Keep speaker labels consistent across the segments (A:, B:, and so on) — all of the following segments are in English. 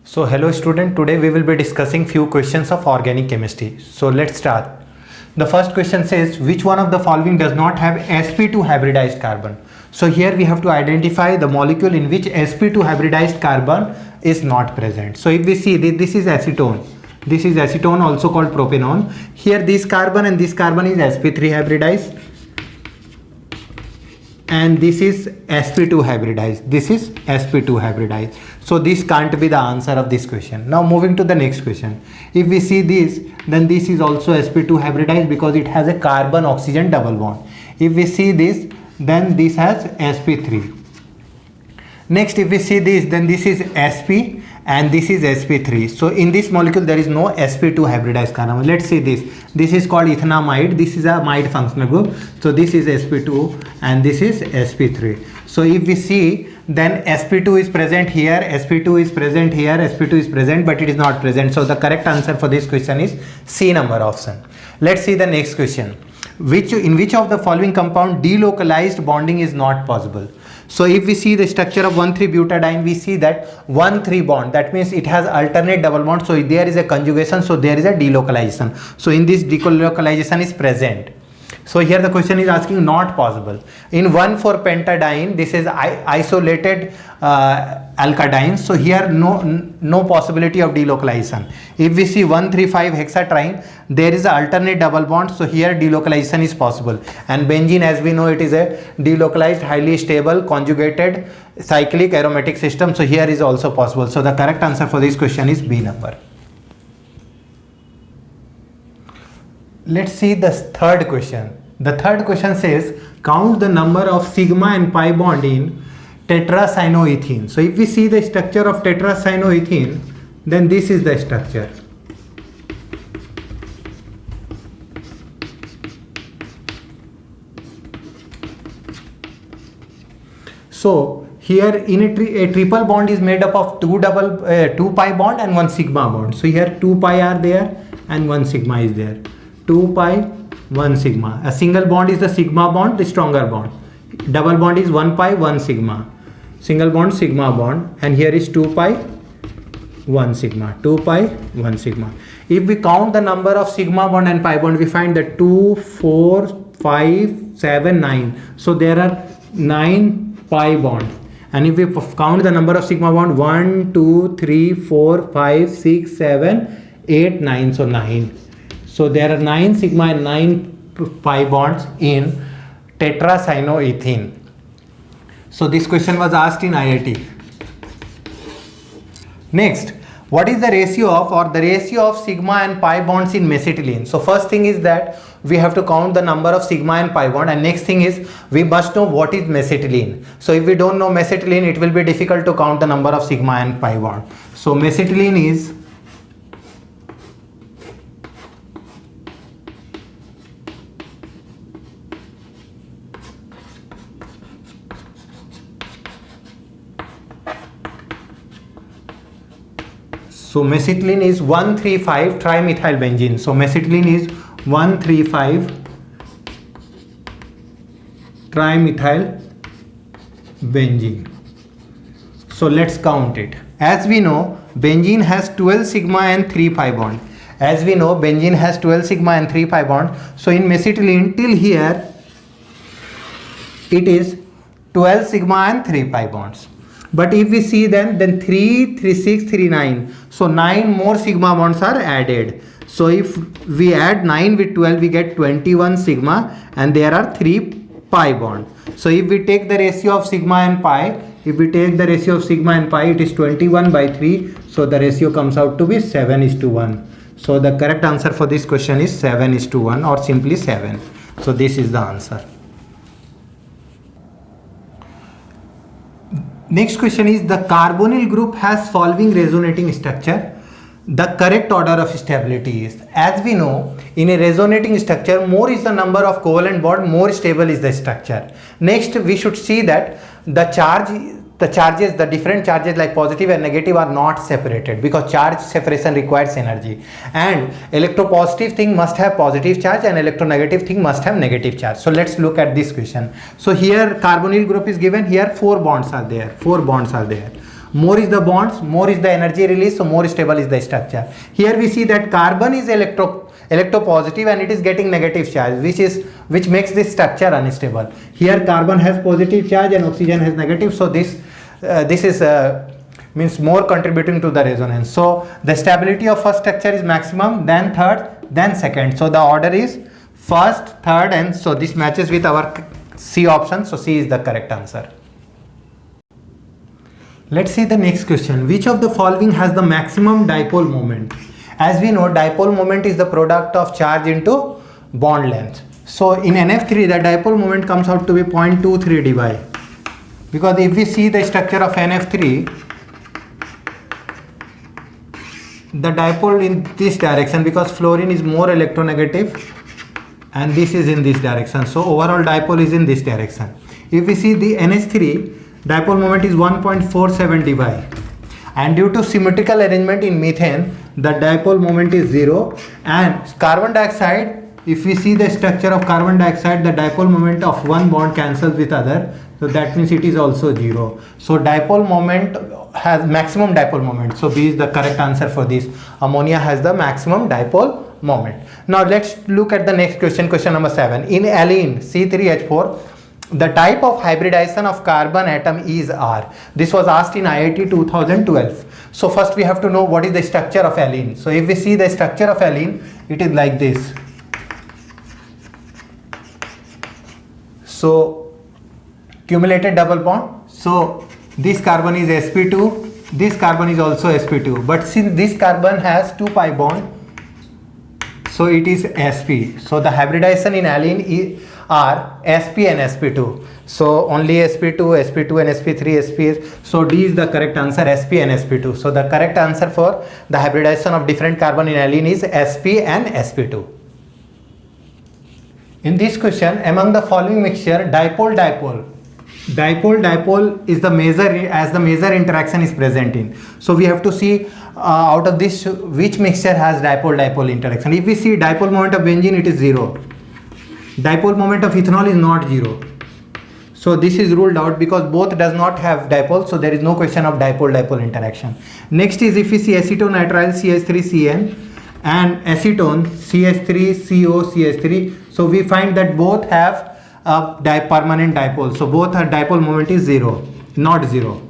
A: So hello student, today we will be discussing few questions of organic chemistry. So let's start. The first question says which one of the following does not have sp2 hybridized carbon. So here we have to identify the molecule in which sp2 hybridized carbon is not present. So if we see this is acetone. This is acetone, also called propanone. Here this carbon and this carbon is sp3 hybridized. And this is sp2 hybridized. This is sp2 hybridized. So this can't be the answer of this question. Now moving to the next question. If we see this, then this is also sp2 hybridized because it has a carbon oxygen double bond. If we see this, then this has sp3. Next, if we see this, then this is sp and this is sp3. So in this molecule there is no sp2 hybridized carbon. Let's see this. This is called ethanamide. This is a amide functional group. So this is sp2 and this is sp3. So if we see, then sp2 is present here, sp2 is present here, sp2 is present, but it is not present. So the correct answer for this question is C number option. Let's see the next question. In which of the following compound delocalized bonding is not possible? So if we see the structure of 1,3-butadiene, we see that 1,3 bond, that means it has alternate double bond. So there is a conjugation, so there is a delocalization. So in this delocalization is present. So here the question is asking not possible. In 1,4-pentadiene, this is isolated alkadiene. So here no possibility of delocalization. If we see 1,3,5-hexatriene, there is an alternate double bond. So here delocalization is possible. And benzene, as we know, it is a delocalized, highly stable, conjugated cyclic aromatic system. So here is also possible. So the correct answer for this question is B number. Let's see the third question. The third question says count the number of sigma and pi bond in tetracyanoethene. So if we see the structure of tetracyanoethene, then this is the structure. So here in a triple bond is made up of two pi bond and one sigma bond. So here 2 pi are there and 1 sigma is there. 2 pi, 1 sigma. A single bond is the sigma bond, the stronger bond. Double bond is 1 pi, 1 sigma. Single bond, sigma bond. And here is 2 pi, 1 sigma. 2 pi, 1 sigma. If we count the number of sigma bond and pi bond, we find that 2, 4, 5, 7, 9. So there are 9 pi bonds. And if we count the number of sigma bond, 1, 2, 3, 4, 5, 6, 7, 8, 9. So 9. So there are 9 sigma and 9 pi bonds in tetracyanoethene. So this question was asked in IIT. Next, what is the ratio of sigma and pi bonds in mesitylene? So first thing is that we have to count the number of sigma and pi bond, and next thing is we must know what is mesitylene. So if we don't know mesitylene, it will be difficult to count the number of sigma and pi bond. So mesitylene is So mesitylene is 1,3,5 trimethylbenzene. So mesitylene is 1,3,5 trimethylbenzene. So let's count it. As we know, benzene has 12 sigma and 3 pi bond. As we know, benzene has 12 sigma and 3 pi bond. So in mesitylene till here, it is 12 sigma and 3 pi bonds. But if we see then 3, 3, 6, 3, 9. So 9 more sigma bonds are added. So if we add 9 with 12, we get 21 sigma and there are 3 pi bonds. So if we take the ratio of sigma and pi, it is 21 by 3. So the ratio comes out to be 7:1. So the correct answer for this question is 7:1 or simply 7. So this is the answer. Next question is the carbonyl group has following resonating structure. The correct order of stability is, as we know, in a resonating structure, more is the number of covalent bond, more stable is the structure. Next, we should see that the different charges like positive and negative are not separated because charge separation requires energy, and electropositive thing must have positive charge and electronegative thing must have negative charge. So let's look at this question. So here carbonyl group is given, here 4 bonds are there. More is the bonds, more is the energy release, so more stable is the structure. Here we see that carbon is electropositive and it is getting negative charge, which makes this structure unstable. Here carbon has positive charge and oxygen has negative, so this is means more contributing to the resonance. So the stability of first structure is maximum, then third, then second. So the order is first, third, and so this matches with our C option, so C is the correct answer. Let's see the next question. Which of the following has the maximum dipole moment? As we know, dipole moment is the product of charge into bond length. So in NF3, the dipole moment comes out to be 0.23 dBi. Because if we see the structure of NF3, the dipole in this direction, because fluorine is more electronegative and this is in this direction. So overall dipole is in this direction. If we see the NH3, dipole moment is 1.47 dBi, and due to symmetrical arrangement in methane, the dipole moment is 0. And carbon dioxide, if we see the structure of carbon dioxide, the dipole moment of one bond cancels with other, so that means it is also 0. So dipole moment has maximum dipole moment, so B is the correct answer for this. Ammonia has the maximum dipole moment. Now let's look at the next question, question number 7. In alene C3H4, the type of hybridization of carbon atom is R. This was asked in IIT 2012. So first we have to know what is the structure of alene. So if we see the structure of alene, it is like this. So cumulated double bond. So this carbon is sp2, this carbon is also sp2, but since this carbon has 2 pi bond, so it is sp. So the hybridization in alene are sp and sp2. So only sp2, sp2 and sp3, sp. So D is the correct answer, sp and sp2. So the correct answer for the hybridization of different carbon in alene is sp and sp2. In this question, among the following mixture, dipole is the measure as the measure interaction is present in. So we have to see out of this which mixture has dipole interaction. If we see dipole moment of benzene, it is 0. Dipole moment of ethanol is not 0. So this is ruled out because both does not have dipole, so there is no question of dipole interaction. Next is if we see acetonitrile CH3CN and acetone CH3COCH3, so we find that both have a permanent dipole, so both are dipole moment is 0, not 0.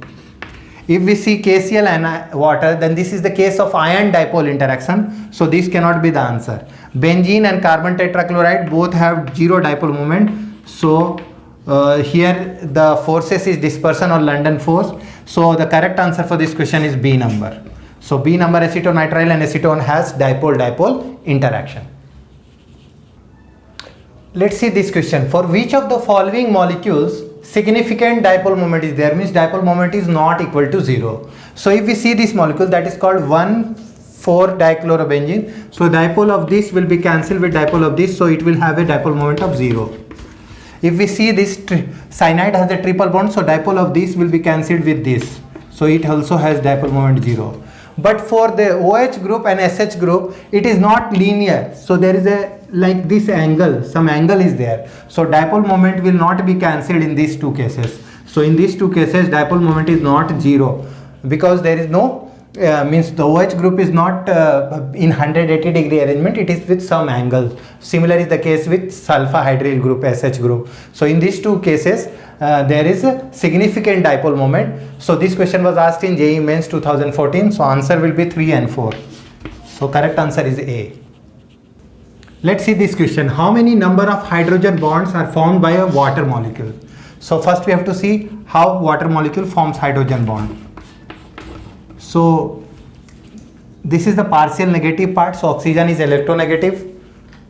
A: If we see KCl and water, then this is the case of ion dipole interaction, so this cannot be the answer. Benzene and carbon tetrachloride both have 0 dipole moment, so here the forces is dispersion or London force, so the correct answer for this question is B number. So B number, acetonitrile and acetone has dipole interaction. Let's see this question. For which of the following molecules significant dipole moment is there, means dipole moment is not equal to 0. So if we see this molecule, that is called 1,4-dichlorobenzene. So dipole of this will be cancelled with dipole of this, so it will have a dipole moment of 0. If we see this cyanide has a triple bond, so dipole of this will be cancelled with this, so it also has dipole moment 0. But for the OH group and SH group, it is not linear, so there is a like this angle, some angle is there, so dipole moment will not be cancelled in these two cases. So in these two cases dipole moment is not 0 because there is no means the OH group is not in 180 degree arrangement, it is with some angle. Similar is the case with sulfur hydryl group, SH group. So in these two cases there is a significant dipole moment. So this question was asked in JEE Mains 2014, so answer will be 3 and 4. So correct answer is A. Let's see this question. How many number of hydrogen bonds are formed by a water molecule? So first we have to see how water molecule forms hydrogen bond. So this is the partial negative part, so oxygen is electronegative.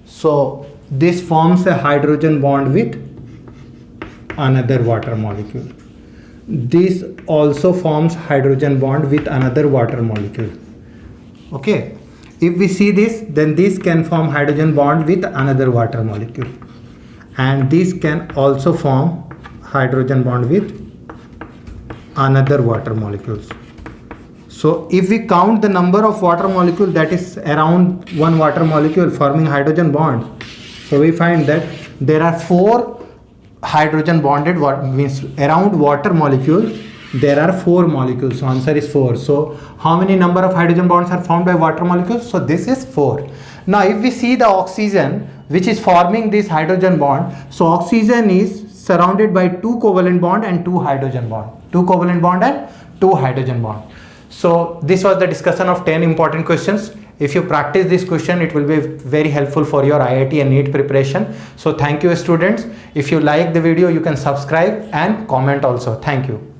A: So this forms a hydrogen bond with another water molecule. This also forms hydrogen bond with another water molecule. Okay. If we see this, then this can form hydrogen bond with another water molecule. And this can also form hydrogen bond with another water molecules. So if we count the number of water molecules, that is around one water molecule forming hydrogen bond, so we find that there are 4 hydrogen bonded means around water molecule There are 4 molecules. So answer is 4. So how many number of hydrogen bonds are found by water molecules? So this is 4. Now if we see the oxygen which is forming this hydrogen bond, so oxygen is surrounded by 2 covalent bond and 2 hydrogen bond. 2 covalent bond and 2 hydrogen bond. So this was the discussion of 10 important questions. If you practice this question, it will be very helpful for your IIT and NEET preparation. So thank you students. If you like the video, you can subscribe and comment also. Thank you.